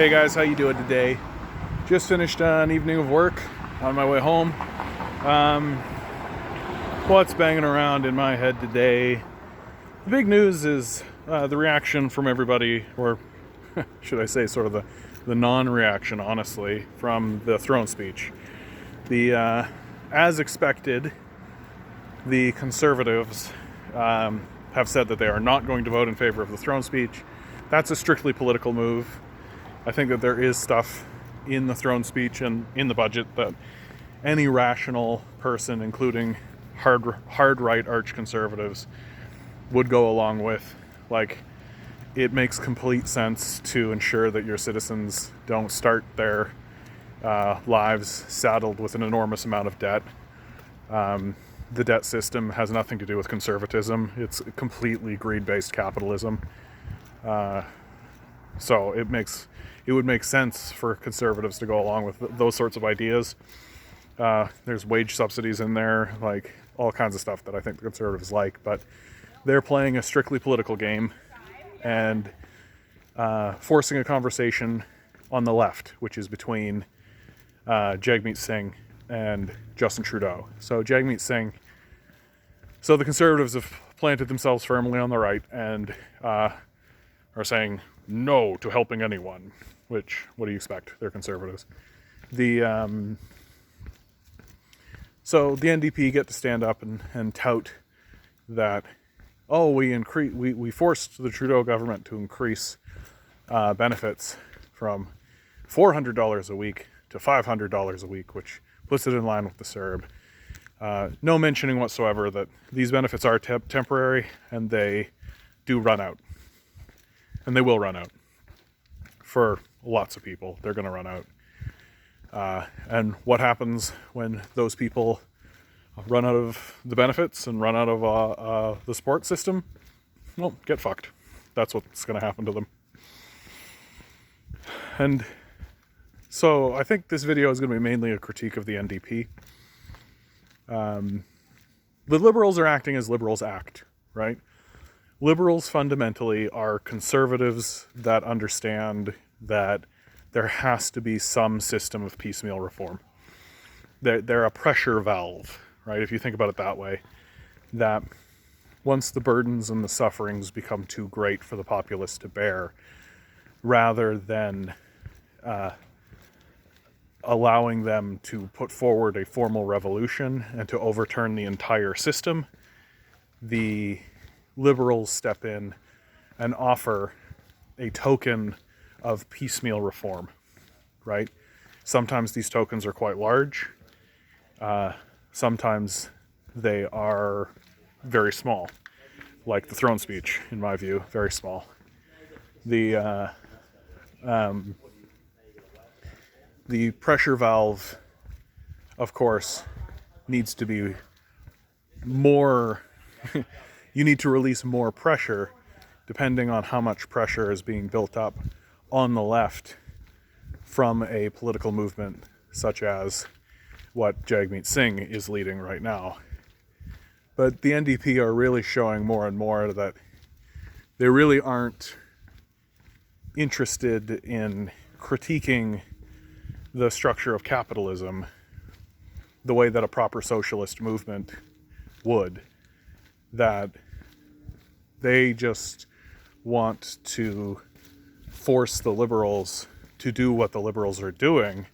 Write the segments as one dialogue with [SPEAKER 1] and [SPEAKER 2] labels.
[SPEAKER 1] Hey guys, how you doing today? Just finished an evening of work on my way home. What's banging around in my head today? The big news is the reaction from everybody, or should I say sort of the non-reaction, honestly, from the throne speech. As expected, the Conservatives have said that they are not going to vote in favor of the throne speech. That's a strictly political move. I think that there is stuff in the throne speech and in the budget that any rational person, including hard right arch conservatives, would go along with. Like, it makes complete sense to ensure that your citizens don't start their lives saddled with an enormous amount of debt. The debt system has nothing to do with conservatism. It's completely greed-based capitalism. So it would make sense for conservatives to go along with those sorts of ideas. There's wage subsidies in there, like all kinds of stuff that I think the conservatives like, but they're playing a strictly political game and forcing a conversation on the left, which is between Jagmeet Singh and Justin Trudeau. So the Conservatives have planted themselves firmly on the right and are saying no to helping anyone, which, what do you expect? They're Conservatives. So the NDP get to stand up and tout that, we forced the Trudeau government to increase benefits from $400 a week to $500 a week, which puts it in line with the CERB. No mentioning whatsoever that these benefits are temporary and they do run out. And they will run out. For lots of people, they're going to run out. And what happens when those people run out of the benefits and run out of the support system? Well, get fucked. That's what's going to happen to them. And so I think this video is going to be mainly a critique of the NDP. The Liberals are acting as Liberals act, right? Liberals fundamentally are conservatives that understand that there has to be some system of piecemeal reform. They're a pressure valve, right? If you think about it that way, that once the burdens and the sufferings become too great for the populace to bear, rather than allowing them to put forward a formal revolution and to overturn the entire system, the Liberals step in and offer a token of piecemeal reform, right? Sometimes these tokens are quite large. Sometimes they are very small, like the throne speech, in my view, very small. The pressure valve, of course, needs to be more... You need to release more pressure depending on how much pressure is being built up on the left from a political movement such as what Jagmeet Singh is leading right now. But the NDP are really showing more and more that they really aren't interested in critiquing the structure of capitalism the way that a proper socialist movement would. That they just want to force the Liberals to do what the Liberals are doing,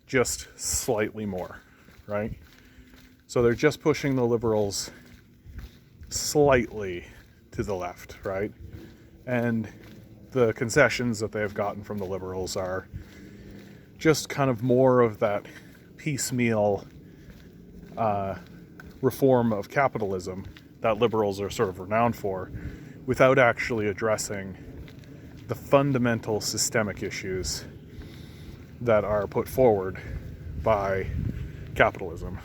[SPEAKER 1] just slightly more, right? So they're just pushing the Liberals slightly to the left, right? And the concessions that they've gotten from the Liberals are just kind of more of that piecemeal reform of capitalism that Liberals are sort of renowned for, without actually addressing the fundamental systemic issues that are put forward by capitalism.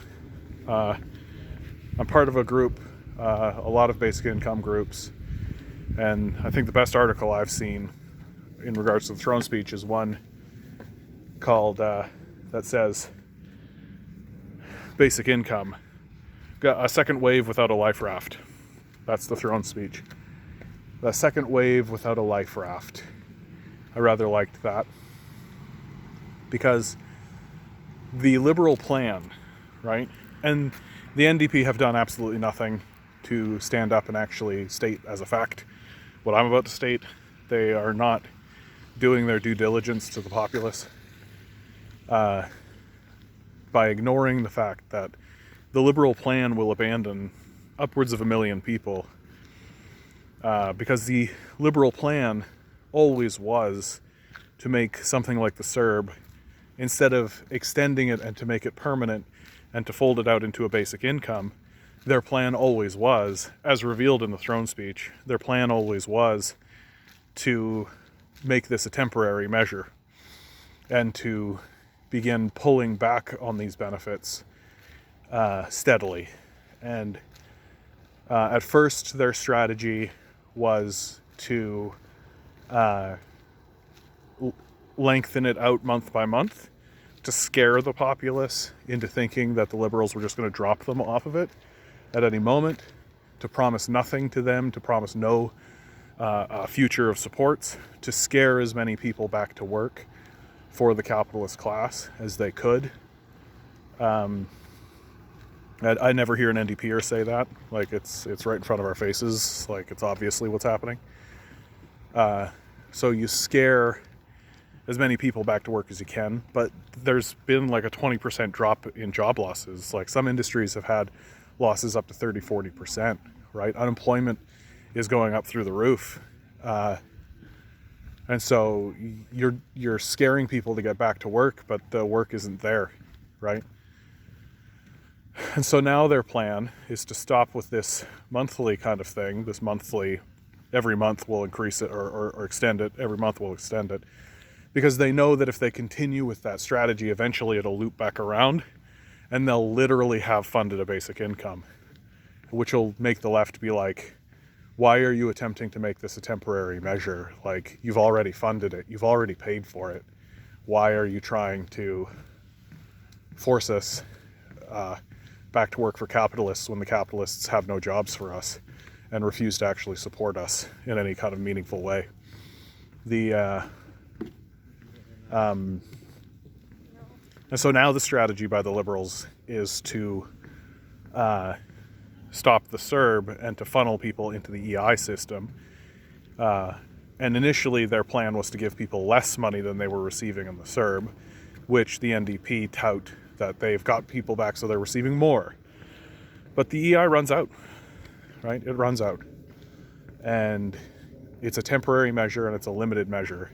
[SPEAKER 1] I'm part of a group, a lot of basic income groups, and I think the best article I've seen in regards to the throne speech is one called, that says, Basic Income. Got a second wave without a life raft. That's the throne speech. The second wave without a life raft. I rather liked that. because the Liberal plan, right, and the NDP have done absolutely nothing to stand up and actually state as a fact what I'm about to state. They are not doing their due diligence to the populace by ignoring the fact that the Liberal plan will abandon upwards of 1 million people, because the Liberal plan always was to make something like the CERB, instead of extending it and to make it permanent and to fold it out into a basic income, their plan always was, as revealed in the throne speech, their plan always was to make this a temporary measure and to begin pulling back on these benefits steadily. And at first, their strategy was to lengthen it out month by month, to scare the populace into thinking that the Liberals were just going to drop them off of it at any moment, to promise nothing to them, to promise no future of supports, to scare as many people back to work for the capitalist class as they could. I never hear an NDPer say that. Like, it's right in front of our faces. Like, it's obviously what's happening. So you scare as many people back to work as you can, but there's been like a 20% drop in job losses. Like, some industries have had losses up to 30-40%, right? Unemployment is going up through the roof. And so you're scaring people to get back to work, but the work isn't there, right? And so now their plan is to stop with this monthly kind of thing, this monthly, every month we'll increase it or extend it, every month we'll extend it, because they know that if they continue with that strategy, eventually it'll loop back around and they'll literally have funded a basic income, which will make the left be like, why are you attempting to make this a temporary measure? Like, you've already funded it, you've already paid for it. Why are you trying to force us back to work for capitalists when the capitalists have no jobs for us and refuse to actually support us in any kind of meaningful way? And so now the strategy by the Liberals is to stop the CERB and to funnel people into the EI system. And initially their plan was to give people less money than they were receiving in the CERB, which the NDP tout that they've got people back so they're receiving more. But the EI runs out, right? It runs out. And it's a temporary measure and it's a limited measure.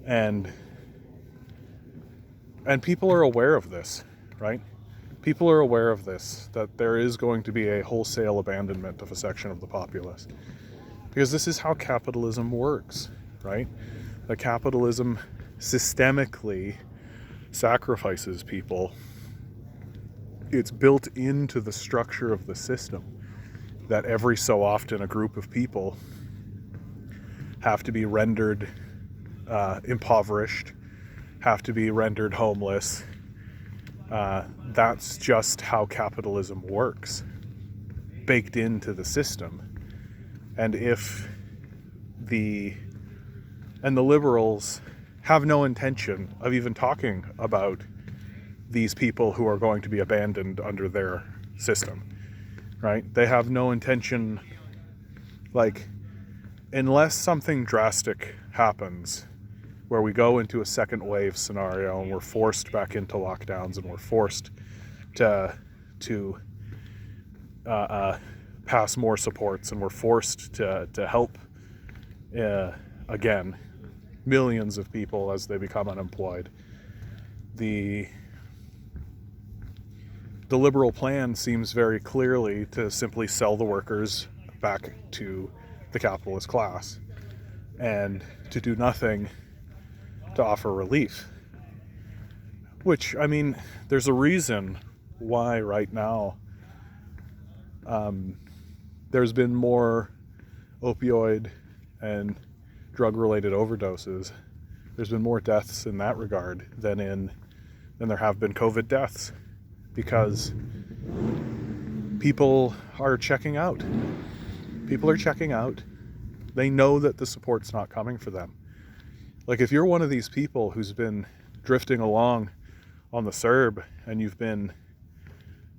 [SPEAKER 1] And people are aware of this, right? People are aware of this, that there is going to be a wholesale abandonment of a section of the populace. Because this is how capitalism works, right? That capitalism systemically sacrifices people. It's built into the structure of the system that every so often a group of people have to be rendered impoverished, have to be rendered homeless. That's just how capitalism works, baked into the system. And if the Liberals have no intention of even talking about these people who are going to be abandoned under their system, right? They have no intention, like, unless something drastic happens where we go into a second wave scenario and we're forced back into lockdowns and we're forced to pass more supports and we're forced to help, again, millions of people as they become unemployed. The Liberal plan seems very clearly to simply sell the workers back to the capitalist class and to do nothing to offer relief. Which, I mean, there's a reason why right now there's been more opioid and drug-related overdoses. There's been more deaths in that regard than there have been COVID deaths, because people are checking out. People are checking out. They know that the support's not coming for them. Like, if you're one of these people who's been drifting along on the CERB and you've been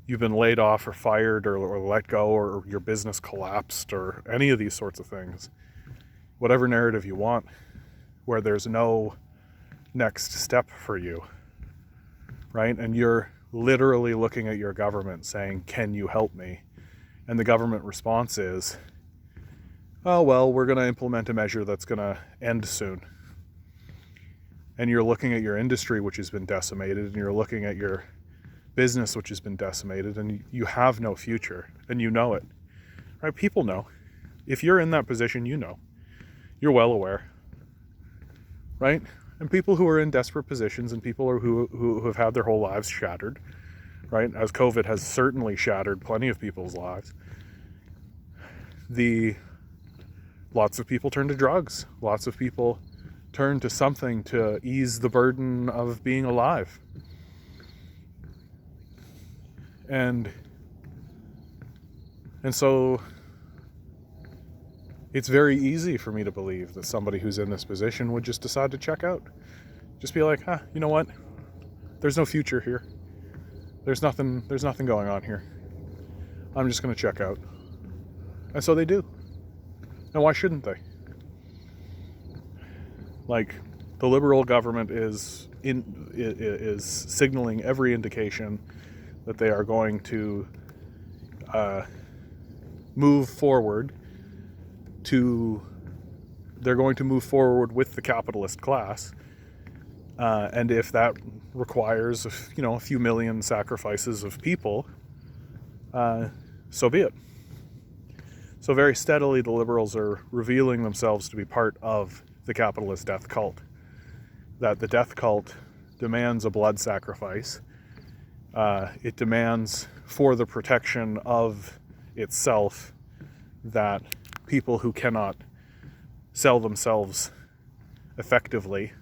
[SPEAKER 1] laid off or fired or let go, or your business collapsed, or any of these sorts of things, whatever narrative you want, where there's no next step for you, right? And you're literally looking at your government saying, can you help me? And the government response is, oh, well, we're going to implement a measure that's going to end soon. And you're looking at your industry, which has been decimated, and you're looking at your business, which has been decimated, and you have no future, and you know it, right? People know. If you're in that position, you know. You're well aware, right? And people who are in desperate positions, and people who have had their whole lives shattered, right? As COVID has certainly shattered plenty of people's lives. Lots of people turn to drugs. Lots of people turn to something to ease the burden of being alive. And so it's very easy for me to believe that somebody who's in this position would just decide to check out. Just be like, you know what? There's no future here. There's nothing going on here. I'm just going to check out. And so they do. And why shouldn't they? Like, the Liberal government is signaling every indication that they are going to move forward with the capitalist class, and if that requires a few million sacrifices of people, so be it. So very steadily the Liberals are revealing themselves to be part of the capitalist death cult. That the death cult demands a blood sacrifice. It demands, for the protection of itself, that people who cannot sell themselves effectively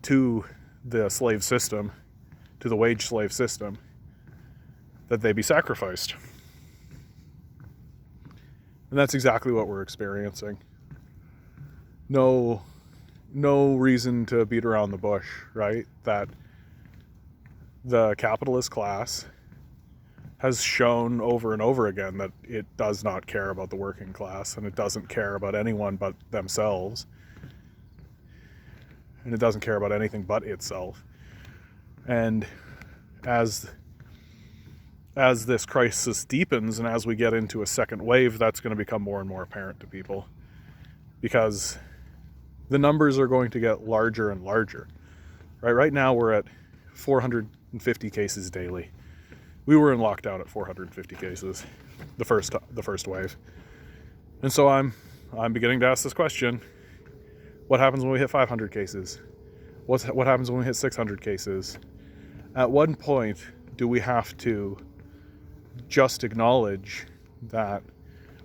[SPEAKER 1] to the slave system, to the wage slave system, that they be sacrificed. And that's exactly what we're experiencing. No reason to beat around the bush, right? That the capitalist class has shown over and over again that it does not care about the working class, and it doesn't care about anyone but themselves, and it doesn't care about anything but itself. And as this crisis deepens and as we get into a second wave, that's going to become more and more apparent to people, because the numbers are going to get larger and larger. Right now we're at 450 cases daily. We were in lockdown at 450 cases, the first wave. And so I'm beginning to ask this question: what happens when we hit 500 cases? What happens when we hit 600 cases? At one point, do we have to just acknowledge that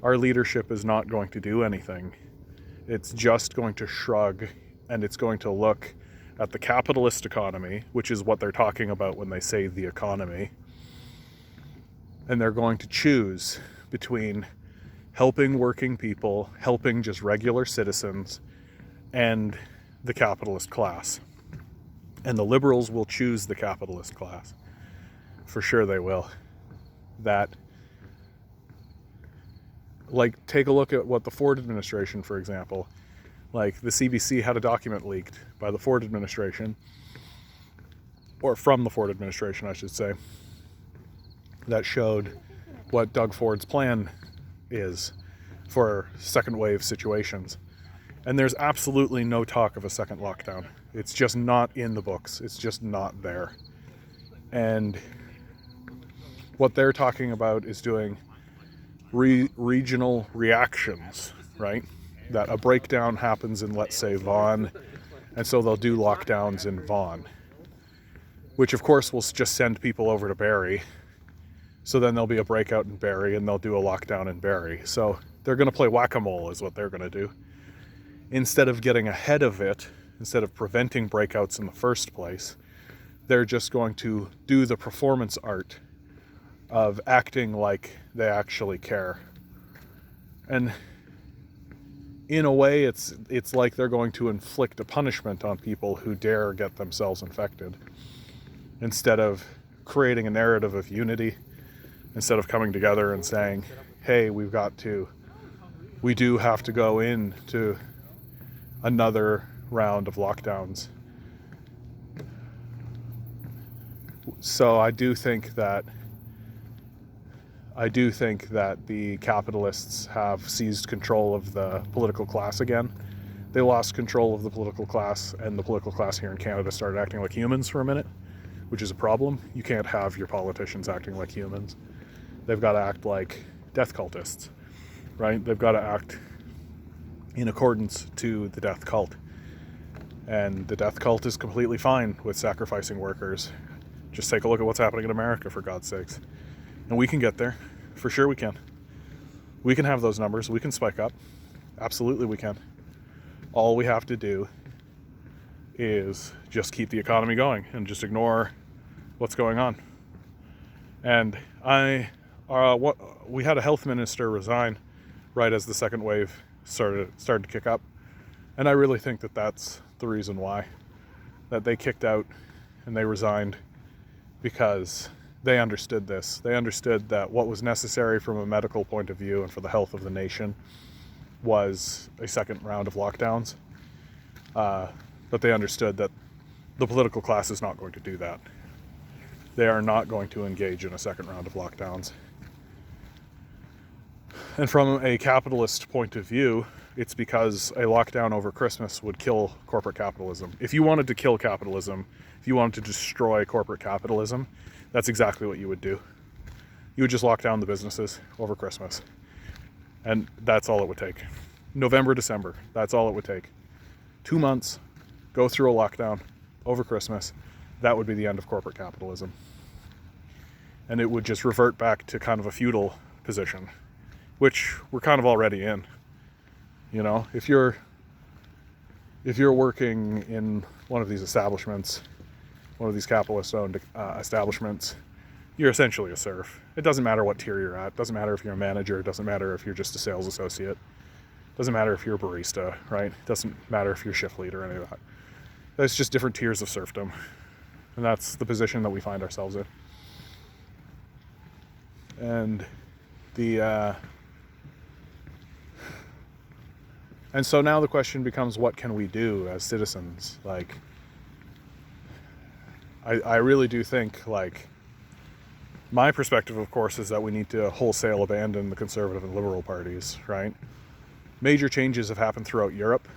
[SPEAKER 1] our leadership is not going to do anything? It's just going to shrug, and it's going to look at the capitalist economy, which is what they're talking about when they say the economy, and they're going to choose between helping working people, helping just regular citizens, and the capitalist class. And the Liberals will choose the capitalist class. For sure they will. That, like, take a look at what the Ford administration, for example, like the CBC had a document leaked by the Ford administration, or from the Ford administration, I should say, that showed what Doug Ford's plan is for second wave situations. And there's absolutely no talk of a second lockdown. It's just not in the books. It's just not there. And what they're talking about is doing regional reactions, right? That a breakdown happens in, let's say, Vaughan, and so they'll do lockdowns in Vaughan, which of course will just send people over to Barrie. So then there'll be a breakout in Barrie, and they'll do a lockdown in Barrie. So they're going to play whack-a-mole is what they're going to do. Instead of getting ahead of it, instead of preventing breakouts in the first place, they're just going to do the performance art of acting like they actually care. And in a way, it's like they're going to inflict a punishment on people who dare get themselves infected, instead of creating a narrative of unity, instead of coming together and saying, hey, we do have to go into another round of lockdowns. So I do think that the capitalists have seized control of the political class again. They lost control of the political class, and the political class here in Canada started acting like humans for a minute, which is a problem. You can't have your politicians acting like humans. They've got to act like death cultists, right? They've got to act in accordance to the death cult. And the death cult is completely fine with sacrificing workers. Just take a look at what's happening in America, for God's sakes. And we can get there. For sure we can. We can have those numbers. We can spike up. Absolutely we can. All we have to do is just keep the economy going and just ignore what's going on. And we had a health minister resign right as the second wave started to kick up. And I really think that that's the reason why. That they kicked out and they resigned, because they understood this. They understood that what was necessary from a medical point of view and for the health of the nation was a second round of lockdowns. But they understood that the political class is not going to do that. They are not going to engage in a second round of lockdowns. And from a capitalist point of view, it's because a lockdown over Christmas would kill corporate capitalism. If you wanted to kill capitalism, if you wanted to destroy corporate capitalism, that's exactly what you would do. You would just lock down the businesses over Christmas. And that's all it would take. November, December, that's all it would take. 2 months, go through a lockdown over Christmas. That would be the end of corporate capitalism. And it would just revert back to kind of a feudal position, which we're kind of already in. You know, if you're working in one of these establishments, one of these capitalist-owned establishments, you're essentially a serf. It doesn't matter what tier you're at. It doesn't matter if you're a manager. It doesn't matter if you're just a sales associate. It doesn't matter if you're a barista, right? It doesn't matter if you're shift leader or any of that. It's just different tiers of serfdom. And that's the position that we find ourselves in. And and so now the question becomes, what can we do as citizens? Like, I really do think, like, my perspective, of course, is that we need to wholesale abandon the conservative and liberal parties, right? Major changes have happened throughout Europe,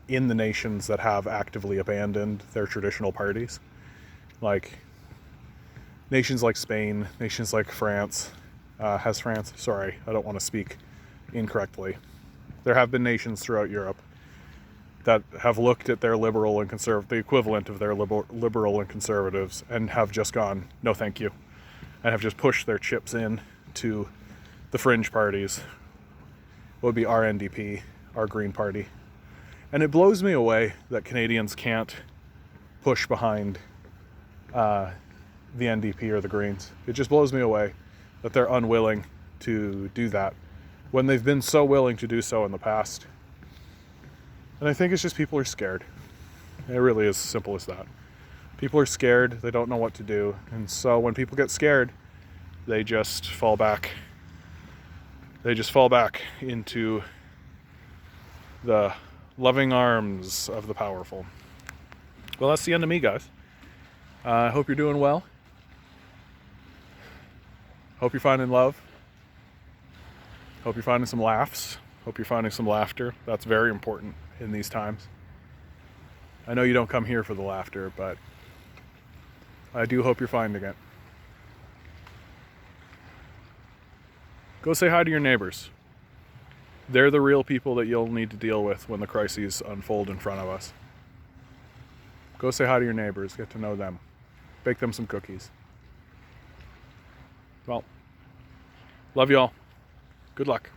[SPEAKER 1] in the nations that have actively abandoned their traditional parties. Like, nations like Spain, nations like France, sorry, I don't want to speak incorrectly. There have been nations throughout Europe that have looked at their liberal and the equivalent of their liberal and conservatives, and have just gone, no thank you, and have just pushed their chips in to the fringe parties. What would be our NDP, our Green Party. And it blows me away that Canadians can't push behind the NDP or the Greens. It just blows me away that they're unwilling to do that when they've been so willing to do so in the past. And I think it's just people are scared. It really is as simple as that. People are scared, they don't know what to do, and so when people get scared, they just fall back. They just fall back into the loving arms of the powerful. Well, that's the end of me, guys. I hope you're doing well. Hope you're finding love. Hope you're finding some laughs. Hope you're finding some laughter. That's very important in these times. I know you don't come here for the laughter, but I do hope you're finding it. Go say hi to your neighbors. They're the real people that you'll need to deal with when the crises unfold in front of us. Go say hi to your neighbors, get to know them. Bake them some cookies. Well, love y'all. Good luck.